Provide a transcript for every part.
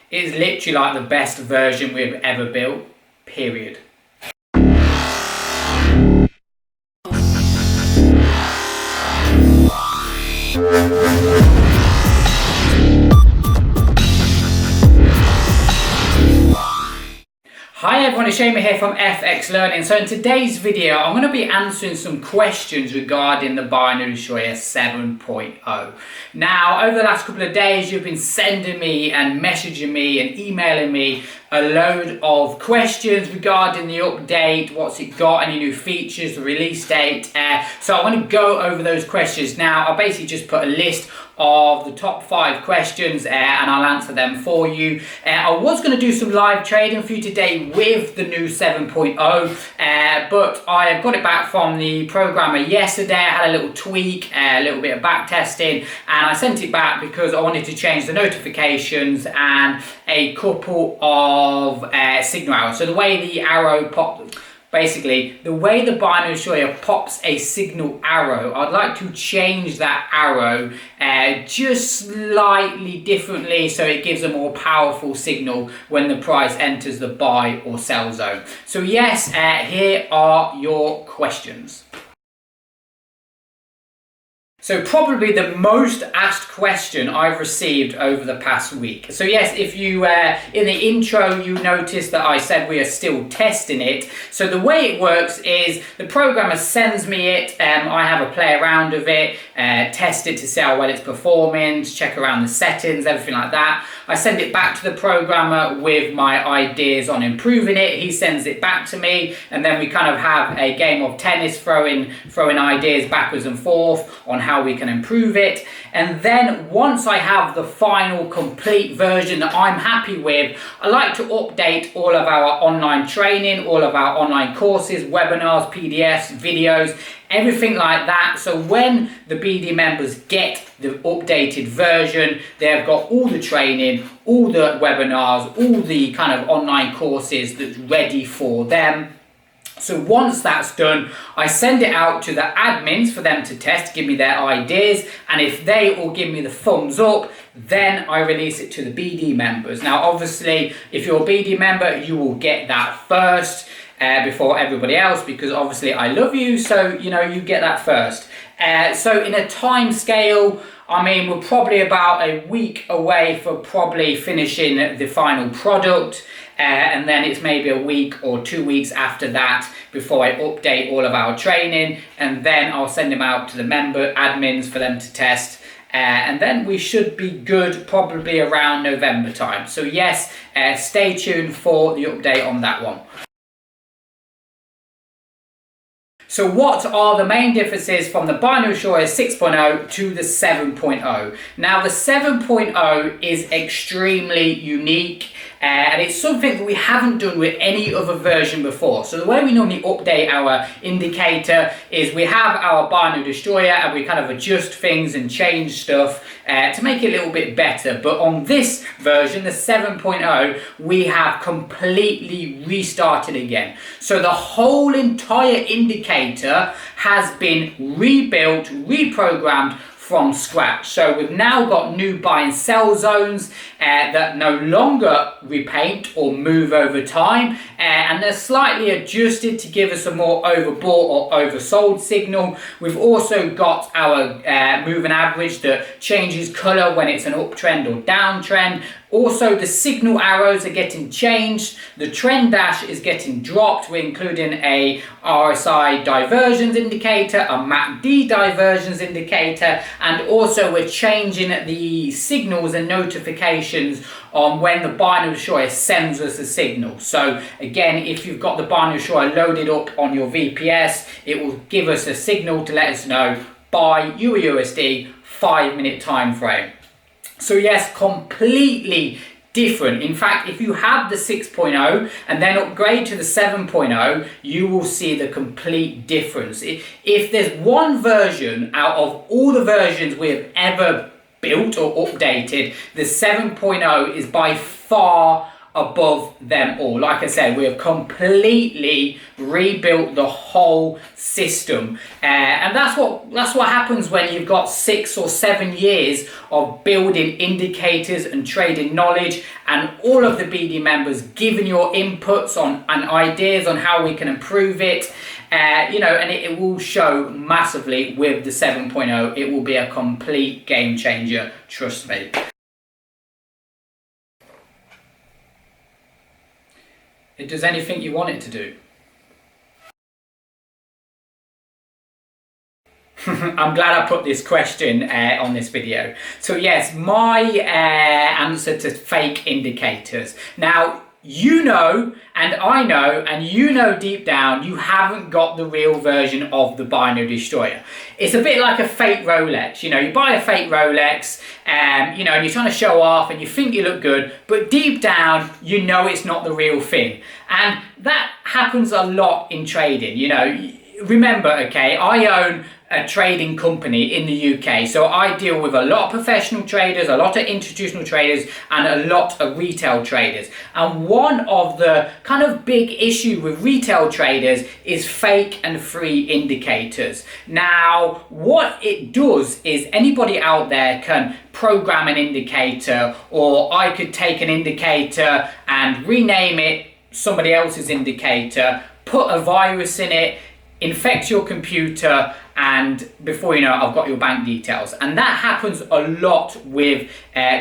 It's literally like the best version we've ever built, period. Hi everyone, it's Shane here from FX Learning. So in today's video, I'm going to be answering some questions regarding the Binary Destroyer 7.0. Now, over the last couple of days, you've been sending me and messaging me and emailing me a load of questions regarding the update, what's it got, any new features, the release date. So I want to go over those questions now. I basically just put a list of the top 5 questions and I'll answer them for you. I was going to do some live trading for you today with the new 7.0, but I got it back from the programmer yesterday. I had a little tweak, a little bit of back testing, and I sent it back because I wanted to change the notifications and a couple of signal arrows. So the way the arrow popped, basically, the way the Binary Destroyer pops a signal arrow, I'd like to change that arrow just slightly differently so it gives a more powerful signal when the price enters the buy or sell zone. So yes, here are your questions. So probably the most asked question I've received over the past week. So yes, if you, in the intro, you noticed that I said we are still testing it. So the way it works is the programmer sends me it, I have a play around with it, test it to see how well it's performing, check around the settings, everything like that. I send it back to the programmer with my ideas on improving it. He sends it back to me, and then we kind of have a game of tennis, throwing ideas backwards and forth on how we can improve it. And then once I have the final complete version that I'm happy with, I like to update all of our online training, all of our online courses, webinars, PDFs, videos, everything like that. So when the BD members get the updated version, they've got all the training, all the webinars, all the kind of online courses that's ready for them. So once that's done, I send it out to the admins for them to test, give me their ideas, and if they all give me the thumbs up, then I release it to the BD members. Now obviously, if you're a BD member, you will get that first before everybody else, because obviously I love you, so you know, you get that first. So in a time scale, I mean, we're probably about a week away for probably finishing the final product. And then it's maybe a week or 2 weeks after that before I update all of our training, and then I'll send them out to the member admins for them to test. And then we should be good probably around November time. So yes, stay tuned for the update on that one. So what are the main differences from the Binary Destroyer 6.0 to the 7.0? Now the 7.0 is extremely unique, and it's something that we haven't done with any other version before. So the way we normally update our indicator is we have our Binary Destroyer and we kind of adjust things and change stuff to make it a little bit better. But on this version, the 7.0, we have completely restarted again. So the whole entire indicator has been rebuilt, reprogrammed from scratch. So we've now got new buy and sell zones that no longer repaint or move over time, and they're slightly adjusted to give us a more overbought or oversold signal. We've also got our moving average that changes color when it's an uptrend or downtrend. Also, the signal arrows are getting changed. The trend dash is getting dropped. We're including a RSI diversions indicator, a MACD diversions indicator, and also we're changing the signals and notifications on when the Binary Destroyer sends us a signal. So again, if you've got the Binary Destroyer loaded up on your VPS, it will give us a signal to let us know buy EURUSD 5-minute time frame. So yes, completely different. In fact, if you have the 6.0 and then upgrade to the 7.0, you will see the complete difference. If there's one version out of all the versions we have ever built or updated, the 7.0 is by far above them all. Like I said, we have completely rebuilt the whole system, and that's what happens when you've got 6 or 7 years of building indicators and trading knowledge, and all of the BD members giving your inputs on and ideas on how we can improve it. And it will show massively with the 7.0. It will be a complete game changer, trust me. It does anything you want it to do. I'm glad I put this question on this video. So yes, my answer to fake indicators. Now, you know, and I know, and you know deep down, you haven't got the real version of the binary destroyer. It's a bit like a fake Rolex. You know, you buy a fake Rolex, and you're trying to show off and you think you look good, but deep down, you know it's not the real thing. And that happens a lot in trading. Remember, okay, I own a trading company in the UK, so I deal with a lot of professional traders, a lot of institutional traders, and a lot of retail traders. And one of the kind of big issue with retail traders is fake and free indicators. Now, what it does is anybody out there can program an indicator, or I could take an indicator and rename it somebody else's indicator, put a virus in it, infect your computer, and before you know it, I've got your bank details. And that happens a lot with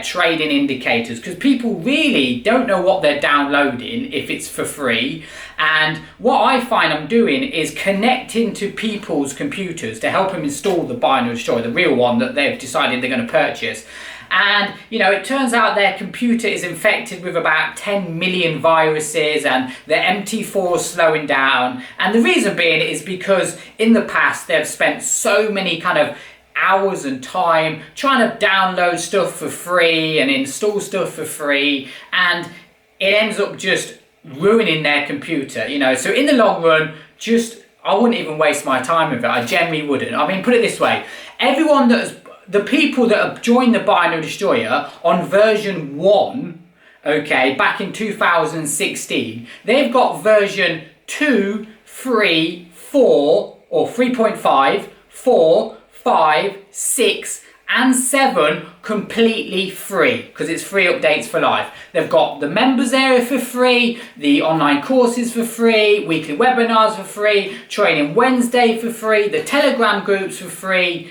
trading indicators, because people really don't know what they're downloading if it's for free. And what I find I'm doing is connecting to people's computers to help them install the binary destroyer, the real one that they've decided they're going to purchase. And it turns out their computer is infected with about 10 million viruses, and their MT4 is slowing down. And the reason being is because in the past they've spent so many kind of hours and time trying to download stuff for free and install stuff for free, and it ends up just ruining their computer. So in the long run, I wouldn't even waste my time with it. I generally wouldn't. I mean, put it this way, the people that have joined the binary destroyer on version 1, okay, back in 2016, they've got version 2, 3, 4, or 3.5, 4, 5, 6, and 7 completely free, because it's free updates for life. They've got the members area for free, the online courses for free, weekly webinars for free, Training Wednesday for free, the Telegram groups for free.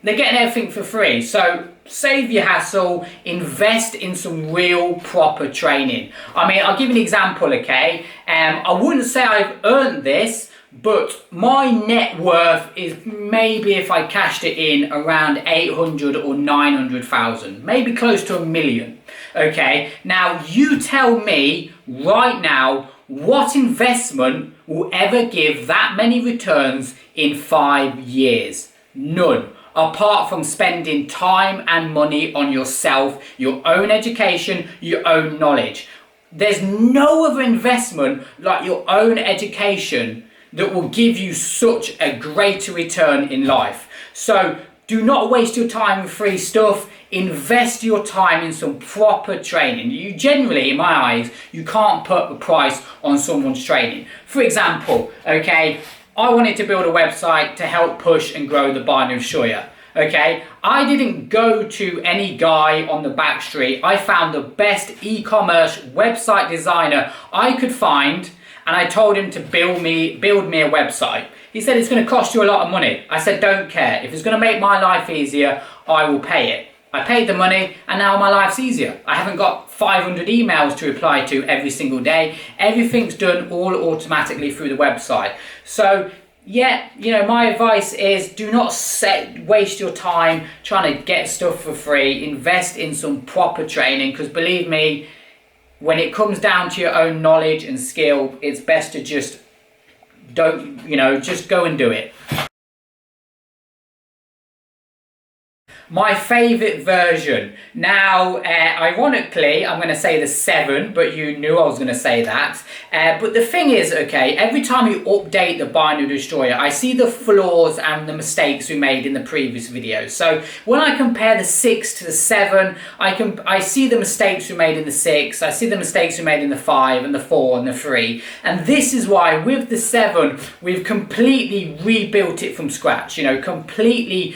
They're getting everything for free. So save your hassle, invest in some real proper training. I mean, I'll give you an example, okay? I wouldn't say I've earned this, but my net worth is maybe, if I cashed it in, around 800 or 900,000, maybe close to 1 million. Okay, now you tell me right now, what investment will ever give that many returns in 5 years? None. Apart from spending time and money on yourself, your own education, your own knowledge. There's no other investment like your own education that will give you such a greater return in life. So do not waste your time with free stuff. Invest your time in some proper training. You generally, in my eyes, you can't put a price on someone's training. For example, okay, I wanted to build a website to help push and grow the binary destroyer. Okay, I didn't go to any guy on the back street. I found the best e-commerce website designer I could find, and I told him to build me a website. He said it's going to cost you a lot of money. I said, don't care. If it's going to make my life easier, I will pay it. I paid the money, and now my life's easier. I haven't got 500 emails to reply to every single day. Everything's done all automatically through the website. So yeah, my advice is do not waste your time trying to get stuff for free. Invest in some proper training, because believe me, when it comes down to your own knowledge and skill, it's best to just just go and do it. My favourite version. Now, ironically, I'm going to say the 7, but you knew I was going to say that. But the thing is, okay, every time you update the binary destroyer, I see the flaws and the mistakes we made in the previous videos. So when I compare the 6 to the 7, I see the mistakes we made in the 6, I see the mistakes we made in the 5 and the 4 and the 3. And this is why with the 7, we've completely rebuilt it from scratch, you know, completely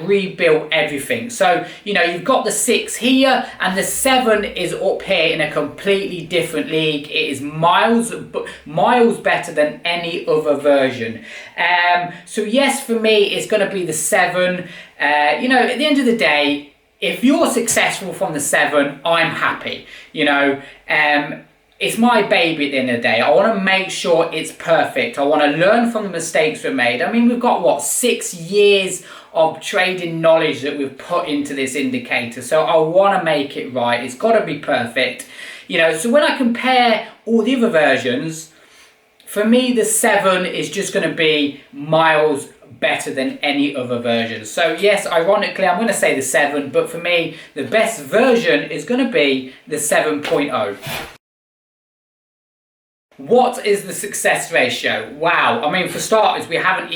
rebuilt everything. So, you know, you've got the 6 here and the 7 is up here in a completely different league. It is miles better than any other version. So yes, for me, it's going to be the 7. You know, at the end of the day, if you're successful from the 7, I'm happy. You know, it's my baby at the end of the day. I want to make sure it's perfect. I want to learn from the mistakes we've made. I mean, we've got, what, 6 years of trading knowledge that we've put into this indicator. So I want to make it right. It's got to be perfect. You know, so when I compare all the other versions, for me, the 7 is just going to be miles better than any other version. So yes, ironically, I'm going to say the 7, but for me, the best version is going to be the 7.0. What is the success ratio? Wow, I mean, for starters, I haven't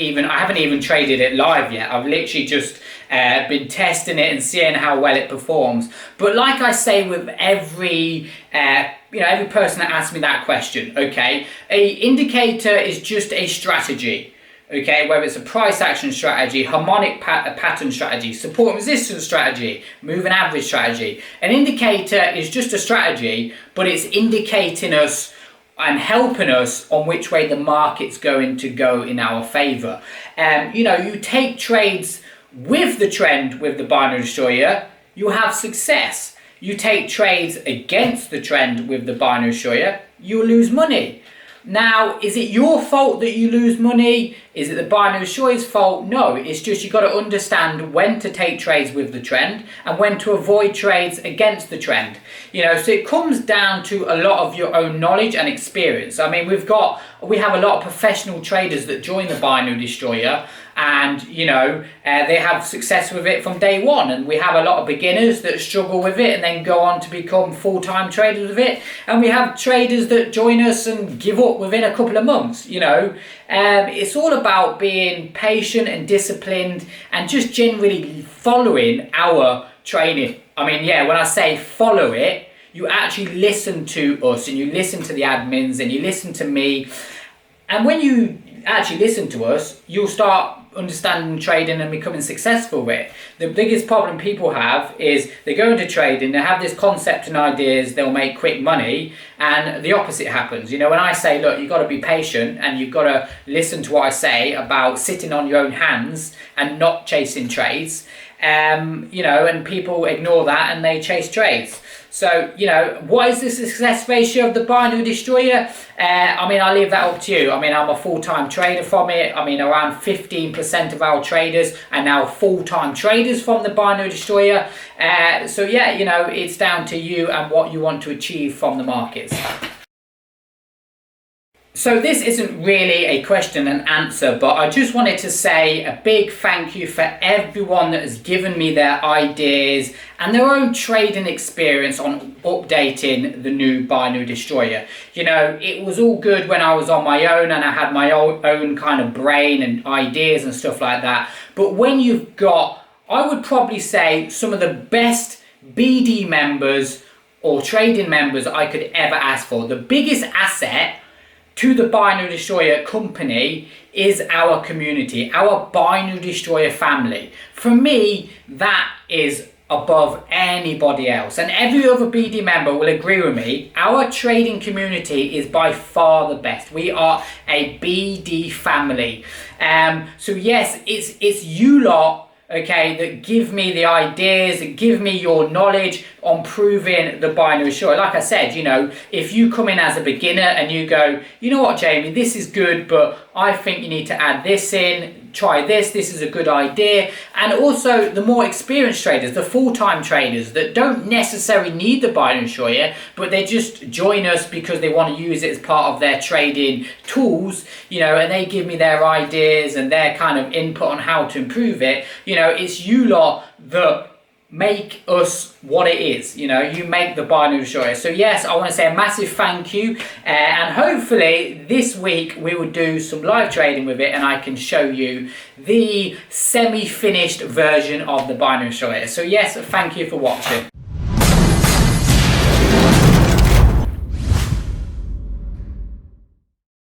even traded it live yet. I've literally just been testing it and seeing how well it performs. But like I say with every every person that asks me that question, okay, a indicator is just a strategy. Okay, whether it's a price action strategy, harmonic pattern strategy, support and resistance strategy, moving average strategy. An indicator is just a strategy, but it's indicating us and helping us on which way the market's going to go in our favour. You know, you take trades with the trend with the binary destroyer, you have success. You take trades against the trend with the binary destroyer, you lose money. Now, is it your fault that you lose money? Is it the binary destroyer's fault? No, it's just you've got to understand when to take trades with the trend and when to avoid trades against the trend. You know, so it comes down to a lot of your own knowledge and experience. I mean, we have a lot of professional traders that join the binary destroyer, and you know, they have success with it from day one, and we have a lot of beginners that struggle with it and then go on to become full-time traders with it, and we have traders that join us and give up within a couple of months. You know, it's all about being patient and disciplined and just generally following our training. I mean, yeah, when I say follow it, you actually listen to us and you listen to the admins and you listen to me, and when you actually listen to us, you'll start understanding trading and becoming successful with it. The biggest problem people have is they go into trading, they have this concept and ideas, they'll make quick money, and the opposite happens. You know, when I say, look, you've got to be patient and you've got to listen to what I say about sitting on your own hands and not chasing trades, you know, and people ignore that and they chase trades. So, you know, what is the success ratio of the binary destroyer? I mean, I'll leave that up to you. I mean, I'm a full-time trader from it. I mean, around 15% of our traders are now full-time traders from the binary destroyer. So yeah, you know, it's down to you and what you want to achieve from the markets. So this isn't really a question and answer, but I just wanted to say a big thank you for everyone that has given me their ideas and their own trading experience on updating the new binary destroyer. You know, it was all good when I was on my own and I had my own kind of brain and ideas and stuff like that. But when you've got, I would probably say, some of the best BD members or trading members I could ever ask for, the biggest asset to the binary destroyer company is our community, our binary destroyer family. For me, that is above anybody else, and every other BD member will agree with me. Our trading community is by far the best. We are a BD family. So yes, it's you lot, okay, that give me the ideas, that give me your knowledge on proving the binary destroyer. Like I said, you know, if you come in as a beginner and you go, you know what, Jamie, this is good, but I think you need to add this in, try this is a good idea. And also the more experienced traders, the full-time traders that don't necessarily need the binary destroyer, but they just join us because they want to use it as part of their trading tools, you know, and they give me their ideas and their kind of input on how to improve it. You know, it's you lot that make us what it is. You know, you make the binary destroyer. So yes, I want to say a massive thank you, and hopefully this week we will do some live trading with it and I can show you the semi-finished version of the binary destroyer. So yes, thank you for watching.